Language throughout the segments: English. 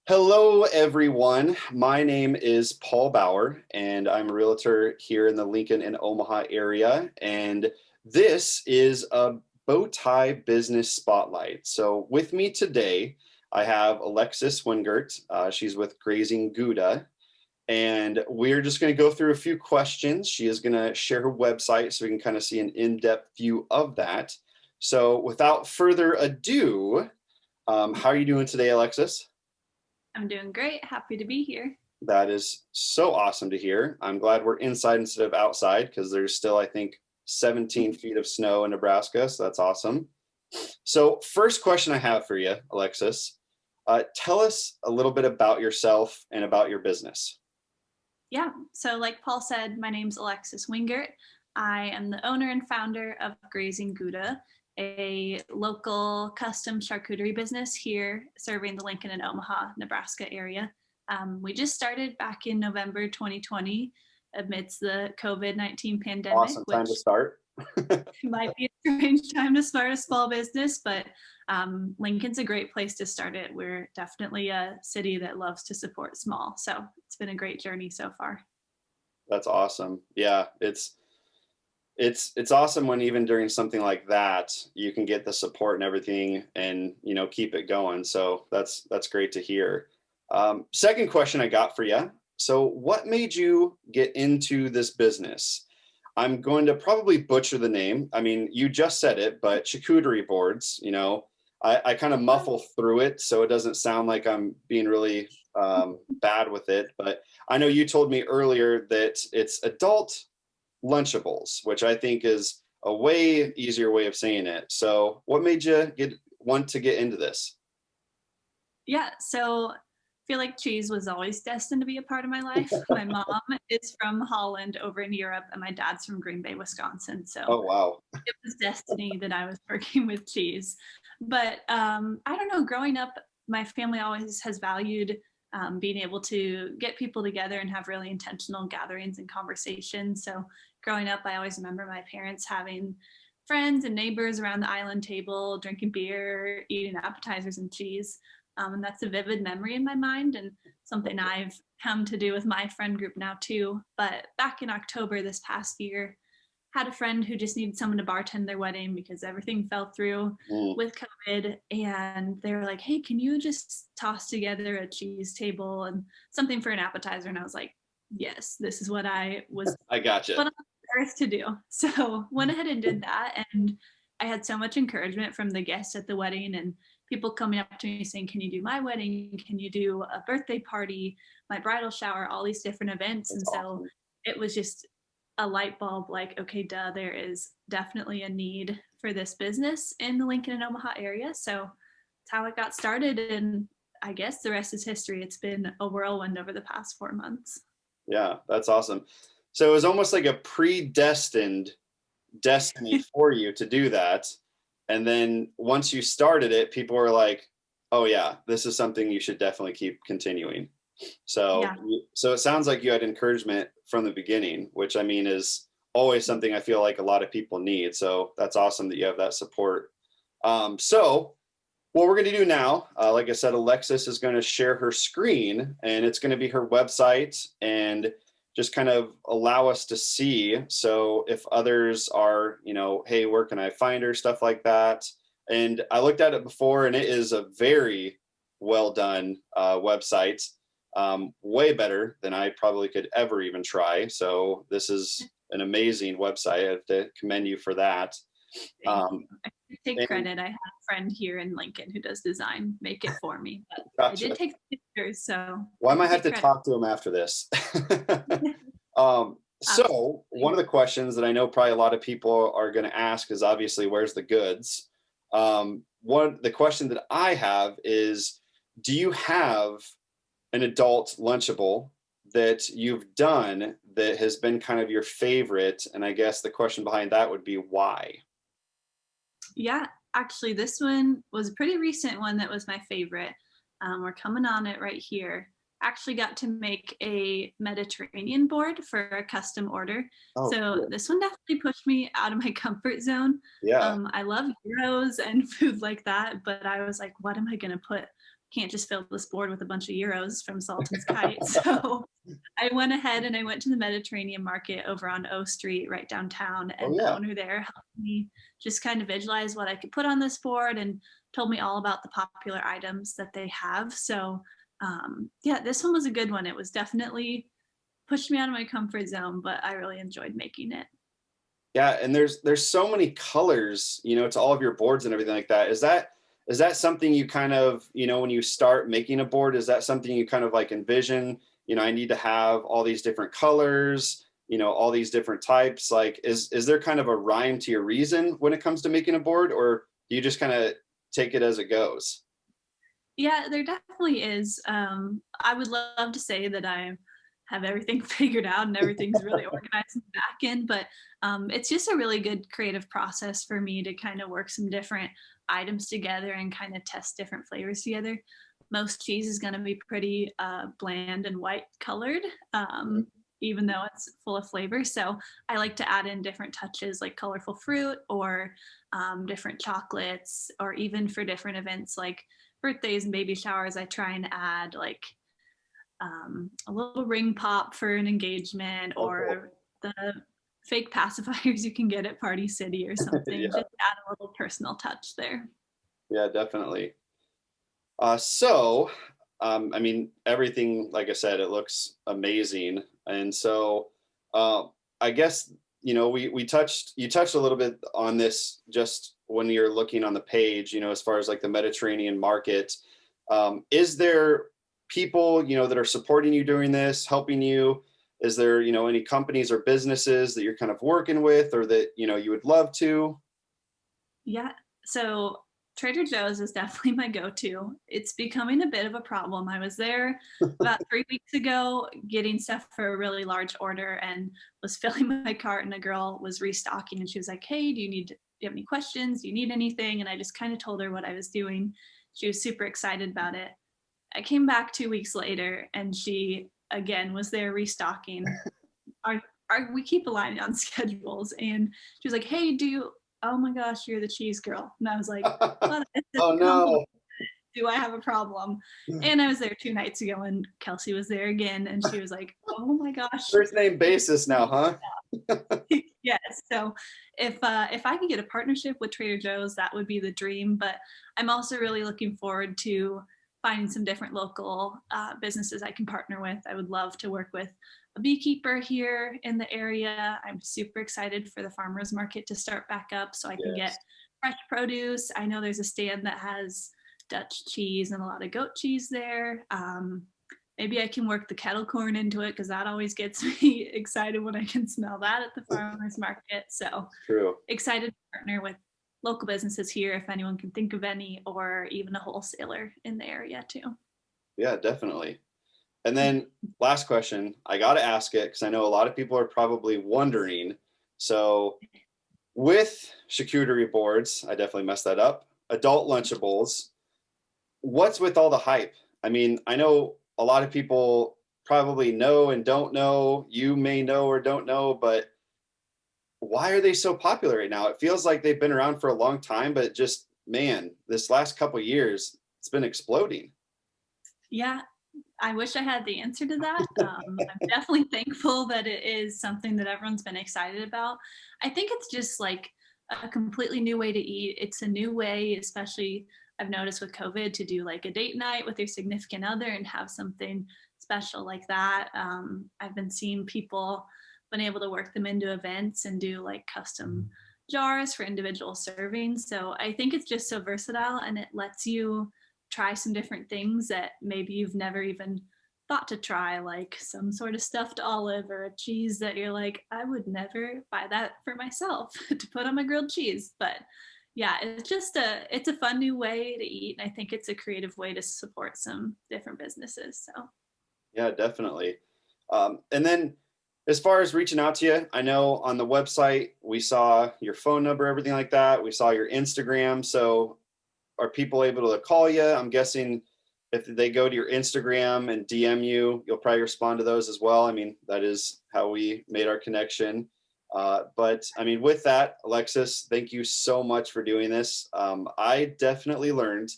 Hello, everyone. My name is Paul Bauer, and I'm a realtor here in the Lincoln and Omaha area. And this is a bow tie business spotlight. So, with me today, I have Alexis Wingert. She's with Grazing Gouda, and we're just going to go through a few questions. She is going to share her website so we can kind of see an in-depth view of that. So, without further ado, how are you doing today, Alexis? I'm doing great. Happy to be here. That is so awesome to hear. I'm glad we're inside instead of outside because there's still, I think, 17 feet of snow in Nebraska. So that's awesome. So, first question I have for you, Alexis, tell us a little bit about yourself and about your business. Yeah. So, like Paul said, my name's Alexis Wingert. I am the owner and founder of Grazing Gouda, a local custom charcuterie business here serving the Lincoln and Omaha, Nebraska area. We just started back in November 2020 amidst the COVID-19 pandemic, Awesome time to which start. might be a strange time to start a small business, but Lincoln's a great place to start it. We're definitely a city that loves to support small. So it's been a great journey so far. That's awesome. Yeah, it's awesome when even during something like that, you can get the support and everything and keep it going. So that's great to hear. Second question I got for you. So what made you get into this business? I'm going to probably butcher the name. I mean, you just said it, but charcuterie boards, I kind of muffle through it so it doesn't sound like I'm being really bad with it. But I know you told me earlier that it's adult Lunchables, which I think is a way easier way of saying it. So, what made you want to get into this? Yeah, so I feel like cheese was always destined to be a part of my life. My mom is from Holland over in Europe, and my dad's from Green Bay, Wisconsin. So Oh, wow. it was destiny that I was working with cheese. But I don't know, growing up, my family always has valued being able to get people together and have really intentional gatherings and conversations. So growing up, I always remember my parents having friends and neighbors around the island table, drinking beer, eating appetizers and cheese. And that's a vivid memory in my mind and something I've come to do with my friend group now too. But back in October this past year, had a friend who just needed someone to bartend their wedding because everything fell through Mm, with COVID. And they were like, hey, can you just toss together a cheese table and something for an appetizer? And I was like, yes, this is what I was I gotcha. put on earth to do. So went ahead and did that. And I had so much encouragement from the guests at the wedding and people coming up to me saying, can you do my wedding? Can you do a birthday party, my bridal shower, all these different events? That's And so awesome. it was just a light bulb like, okay, duh, there is definitely a need for this business in the Lincoln and Omaha area. So that's how it got started. And I guess the rest is history. It's been a whirlwind over the past 4 months. Yeah, that's awesome. So it was almost like a predestined destiny for you to do that. And then once you started it, people were like, "Oh yeah, this is something you should definitely keep continuing." So, Yeah. so it sounds like you had encouragement from the beginning, which I mean is always something I feel like a lot of people need. So that's awesome that you have that support. So what we're going to do now, like I said, Alexis is going to share her screen, and it's going to be her website and just kind of allow us to see. So if others are, hey, where can I find her, stuff like that. And I looked at it before, and it is a very well done website, way better than I probably could ever even try. So this is an amazing website. I have to commend you for that. Thank you. Um, I should take and credit. I have a friend here in Lincoln who does design, make it for me. But I gotcha. did take pictures, so Well, I I might can have take to credit. talk to him after this. So one Absolutely. of the questions that I know probably a lot of people are going to ask is obviously where's the goods. One the question that I have is, do you have an adult Lunchable that you've done that has been kind of your favorite? And I guess the question behind that would be why. Yeah, actually, this one was a pretty recent one that was my favorite. We're coming on it right here. Actually, got to make a Mediterranean board for a custom order. Oh, So cool. this one definitely pushed me out of my comfort zone. Yeah. I love gyros and food like that, but I was like, what am I going to put can't just fill this board with a bunch of euros from Sultan's Kite. So I went ahead and I went to the Mediterranean market over on O Street right downtown, Oh, and the yeah. owner there helped me just kind of visualize what I could put on this board and told me all about the popular items that they have. So yeah, this one was a good one. It was definitely pushed me out of my comfort zone, but I really enjoyed making it. Yeah, and there's so many colors, to all of your boards and everything like that. Is that something you kind of, when you start making a board, is that something you kind of like envision, I need to have all these different colors, all these different types? Like, is there kind of a rhyme to your reason when it comes to making a board, or do you just kind of take it as it goes? Yeah, there definitely is. I would love to say that I have everything figured out and everything's really organized in the back end, but it's just a really good creative process for me to kind of work some different items together and kind of test different flavors together. Most cheese is going to be pretty bland and white colored, even though it's full of flavor. So I like to add in different touches like colorful fruit or different chocolates, or even for different events like birthdays and baby showers, I try and add like a little ring pop for an engagement, Oh, cool. or the fake pacifiers you can get at Party City or something. Yeah, Just add a little personal touch there. yeah, definitely. I mean, everything, like I said, it looks amazing. And so, I guess, you touched a little bit on this just when you're looking on the page, as far as like the Mediterranean market. Is there people, that are supporting you doing this, helping you? Is there, any companies or businesses that you're kind of working with, or that, you would love to? Yeah. So Trader Joe's is definitely my go-to. It's becoming a bit of a problem. I was there about 3 weeks ago getting stuff for a really large order and was filling my cart, and a girl was restocking and she was like, "Hey, do you have any questions? Do you need anything?" And I just kind of told her what I was doing. She was super excited about it. I came back 2 weeks later and she again was there restocking. Our, we keep aligning on schedules, and she was like, "Hey, oh my gosh, you're the cheese girl." And I was like, "Well, it's Oh, a compliment. no. Do I have a problem?" And I was there 2 nights ago, and Kelsey was there again, and she was like, "Oh my gosh." First name basis now, huh? Yes. So if I could get a partnership with Trader Joe's, that would be the dream. But I'm also really looking forward to finding some different local businesses I can partner with. I would love to work with a beekeeper here in the area. I'm super excited for the farmers market to start back up so I can get Yes. fresh produce. I know there's a stand that has Dutch cheese and a lot of goat cheese there. Maybe I can work the kettle corn into it, because that always gets me excited when I can smell that at the farmers market. So True. excited to partner with local businesses here if anyone can think of any, or even a wholesaler in the area too. Yeah, definitely. And then last question, I got to ask it because I know a lot of people are probably wondering. So with charcuterie boards, I definitely messed that up. Adult Lunchables, what's with all the hype? I mean, I know a lot of people probably know and don't know. You may know or don't know, but why are they so popular right now? It feels like they've been around for a long time, but just, man, this last couple years, it's been exploding. Yeah, I wish I had the answer to that. I'm definitely thankful that it is something that everyone's been excited about. I think it's just like a completely new way to eat. It's a new way, especially I've noticed with COVID, to do like a date night with your significant other and have something special like that. I've been seeing people been able to work them into events and do like custom jars for individual servings. So I think it's just so versatile, and it lets you try some different things that maybe you've never even thought to try, like some sort of stuffed olive or a cheese that you're like, I would never buy that for myself to put on my grilled cheese. But yeah, it's a fun new way to eat, and I think it's a creative way to support some different businesses. So Yeah, definitely. And then as far as reaching out to you, I know on the website we saw your phone number, everything like that. We saw your Instagram. So are people able to call you? I'm guessing if they go to your Instagram and DM you, you'll probably respond to those as well. I mean, that is how we made our connection. But I mean, with that, Alexis, thank you so much for doing this. I definitely learned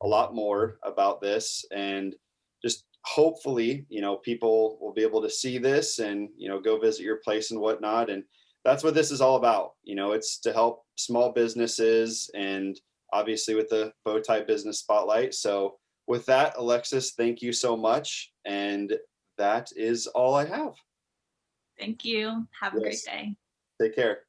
a lot more about this, and just hopefully, people will be able to see this and, go visit your place and whatnot. And that's what this is all about. It's to help small businesses, and obviously with the bow tie business spotlight. So with that, Alexis, thank you so much. And that is all I have. Thank you. Have a great Yes. day. Take care.